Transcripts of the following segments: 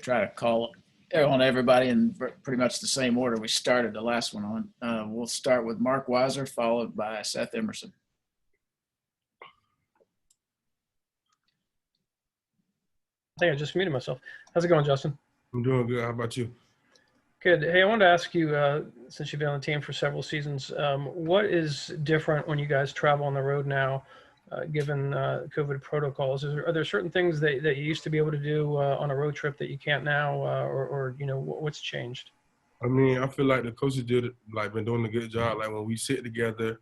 try to call on everybody in pretty much the same order we started the last one on. We'll start with Mark Weiser, followed by Seth Emerson. I think I just muted myself. How's it going, Justin? I'm doing good. How about you? Good. Hey, I wanted to ask you, since you've been on the team for several seasons, what is different when you guys travel on the road now, given COVID protocols? Are there certain things that you used to be able to do on a road trip that you can't now, or what's changed? I mean, I feel like the coaches been doing a good job. Like when we sit together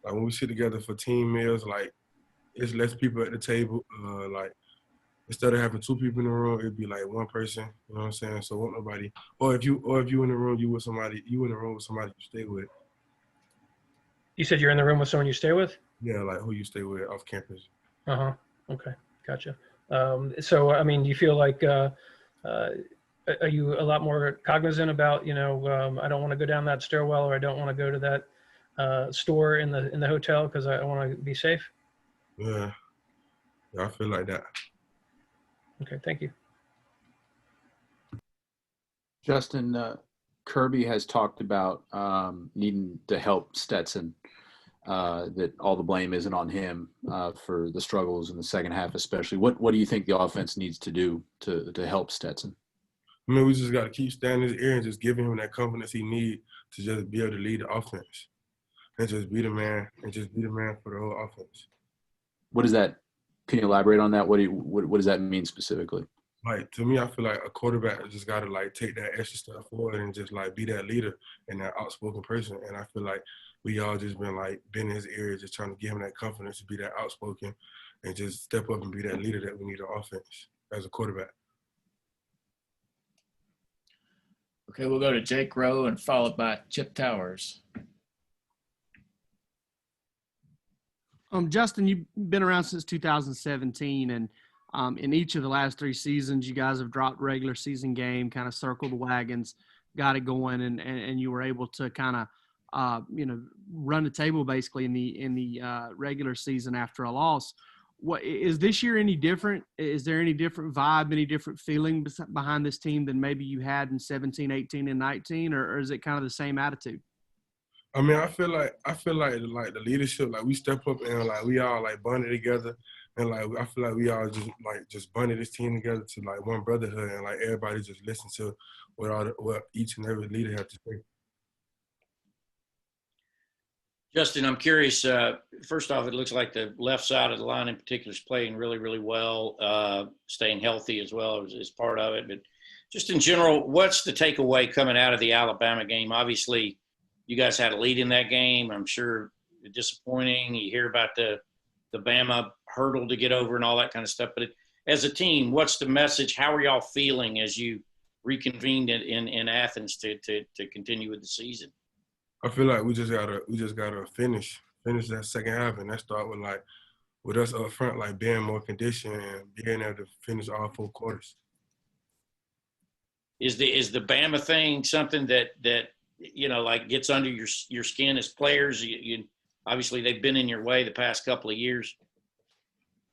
for team meals, like it's less people at the table. Like instead of having two people in the room, it'd be like one person. You know what I'm saying? So won't nobody. Or if you in the room, you in the room with somebody you stay with. You said you're in the room with someone you stay with? Yeah, like who you stay with off campus. Okay, gotcha. So I mean, do you feel like are you a lot more cognizant about I don't want to go down that stairwell, or I don't want to go to that store in the hotel because I want to be safe? Yeah, I feel like that. Okay, thank you. Justin, Kirby has talked about needing to help Stetson, that all the blame isn't on him for the struggles in the second half especially. What do you think the offense needs to do to help Stetson? I mean, we just got to keep standing his ear and just giving him that confidence he needs to just be able to lead the offense and just be the man for the whole offense. What does that – can you elaborate on that? What does that mean specifically? Like, to me, I feel like a quarterback just got to, like, take that extra step forward and just, like, be that leader and that outspoken person. And I feel like we all just been, like, bending his ear, just trying to give him that confidence to be that outspoken and just step up and be that leader that we need on offense as a quarterback. Okay, we'll go to Jake Rowe and followed by Chip Towers. Justin, you've been around since 2017, and in each of the last three seasons, you guys have dropped regular season game, kind of circled the wagons, got it going, and you were able to kind of, run the table basically in the regular season after a loss. What is this year any different? Is there any different vibe, any different feeling behind this team than maybe you had in 17, 18, and 19, or is it kind of the same attitude? I mean, I feel like the leadership, like we step up and like we all like bonded together, and like I feel like we all just bonded this team together to like one brotherhood, and like everybody just listen to what each and every leader has to say. Justin, I'm curious. First off, it looks like the left side of the line in particular is playing really, really well, staying healthy as well as part of it. But just in general, what's the takeaway coming out of the Alabama game? Obviously, you guys had a lead in that game. I'm sure disappointing. You hear about the Bama hurdle to get over and all that kind of stuff. But as a team, what's the message? How are y'all feeling as you reconvened in Athens to continue with the season? I feel like we just gotta finish that second half, and that start with us up front, like being more conditioned and being able to finish all four quarters. Is the Bama thing something that like gets under your skin as players? You obviously they've been in your way the past couple of years.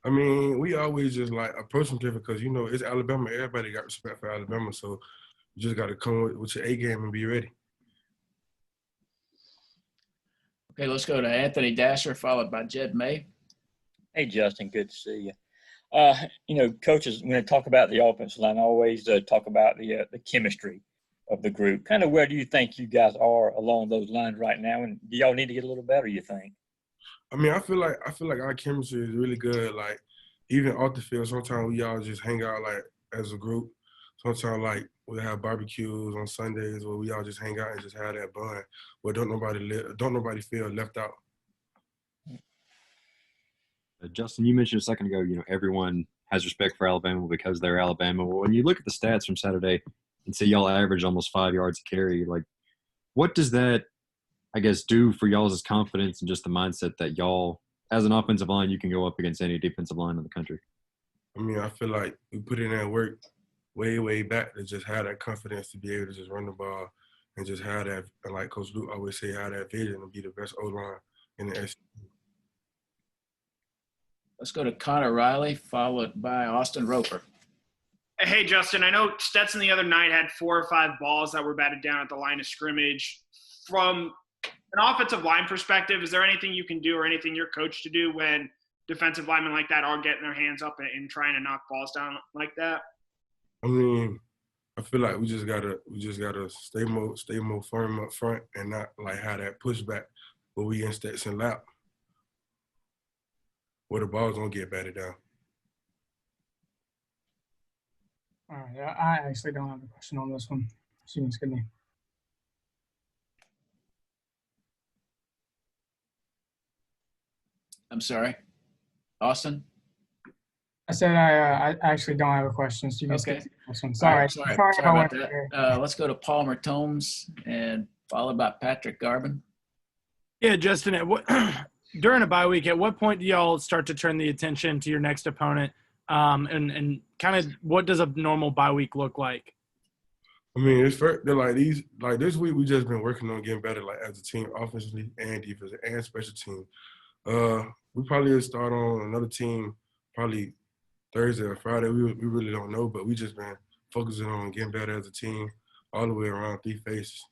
I mean, we always just like approach them different because it's Alabama. Everybody got respect for Alabama, so you just got to come with your A game and be ready. Okay, let's go to Anthony Dasher, followed by Jed May. Hey, Justin, good to see you. Coaches, when they talk about the offensive line, always talk about the chemistry of the group. Kind of where do you think you guys are along those lines right now, and do y'all need to get a little better, you think? I mean, I feel like our chemistry is really good. Like, even off the field, sometimes we all just hang out, like, as a group. Sometimes, like, we'll have barbecues on Sundays where we all just hang out and just have that bond where don't nobody feel left out. Justin, you mentioned a second ago, everyone has respect for Alabama because they're Alabama. Well, when you look at the stats from Saturday and see y'all average almost 5 yards a carry, like, what does that, I guess, do for y'all's confidence and just the mindset that y'all, as an offensive line, you can go up against any defensive line in the country? I mean, I feel like we put in that work way, way back to just have that confidence to be able to just run the ball and just have that, and like Coach Luke always say, have that vision to be the best O-line in the SEC. Let's go to Connor Riley, followed by Austin Roper. Hey, Justin, I know Stetson the other night had 4 or 5 balls that were batted down at the line of scrimmage. From an offensive line perspective, is there anything you can do or anything you're coached to do when defensive linemen like that are getting their hands up and trying to knock balls down like that? I mean, I feel like we just gotta stay more firm up front and not like have that pushback where we in Stetson lap where the ball's gonna get batted down. All right, I actually don't have a question on this one. Seems good to me. I'm sorry, Austin? I said I actually don't have a question. So you can Okay. skip this one. All Sorry. right, sorry if I about went that. there. Let's go to Palmer Tomes and followed by Patrick Garvin. Yeah, Justin, during a bye week, at what point do y'all start to turn the attention to your next opponent? And kind of what does a normal bye week look like? I mean, they're like these. Like this week, we just been working on getting better, like as a team, offensively and defensively and special team. We probably will start on another team probably Thursday or Friday. We really don't know, but we just been focusing on getting better as a team all the way around 3 phases.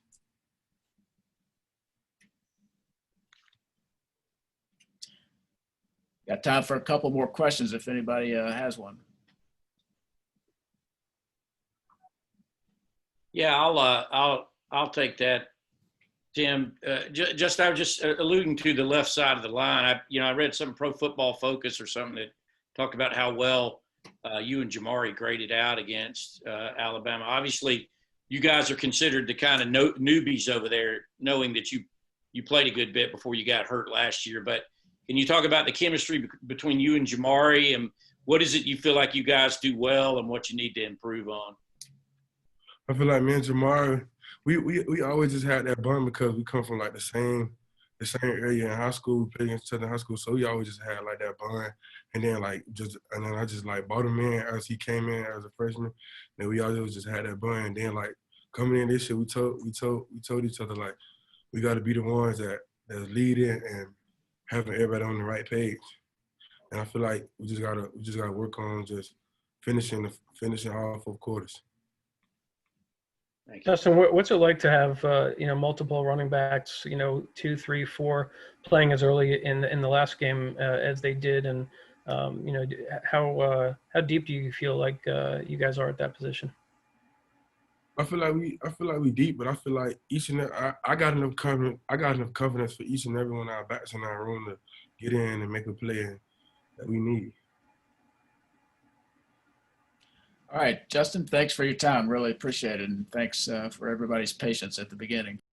Got time for a couple more questions if anybody has one. Yeah, I'll take that, Tim. I was just alluding to the left side of the line. I read some Pro Football Focus or something that talked about how well you and Jamari graded out against Alabama. Obviously, you guys are considered the kind of newbies over there, knowing that you played a good bit before you got hurt last year. But can you talk about the chemistry between you and Jamari, and what is it you feel like you guys do well and what you need to improve on? I feel like me and Jamar, we always just had that bond because we come from like the same area in high school. We played against each other in high school, so we always just had like that bond. And then I just like brought him in as he came in as a freshman. And we always just had that bond. And then like coming in this year, we told each other like we got to be the ones that's leading and having everybody on the right page. And I feel like we just gotta work on just finishing all 4 quarters. Justin, what's it like to have multiple running backs, 2, 3, 4, playing as early in the last game as they did, and how deep do you feel like you guys are at that position? I feel like we deep, but I feel like I got enough confidence for each and every one of our backs in our room to get in and make a play that we need. All right, Justin, thanks for your time. Really appreciate it. And thanks for everybody's patience at the beginning.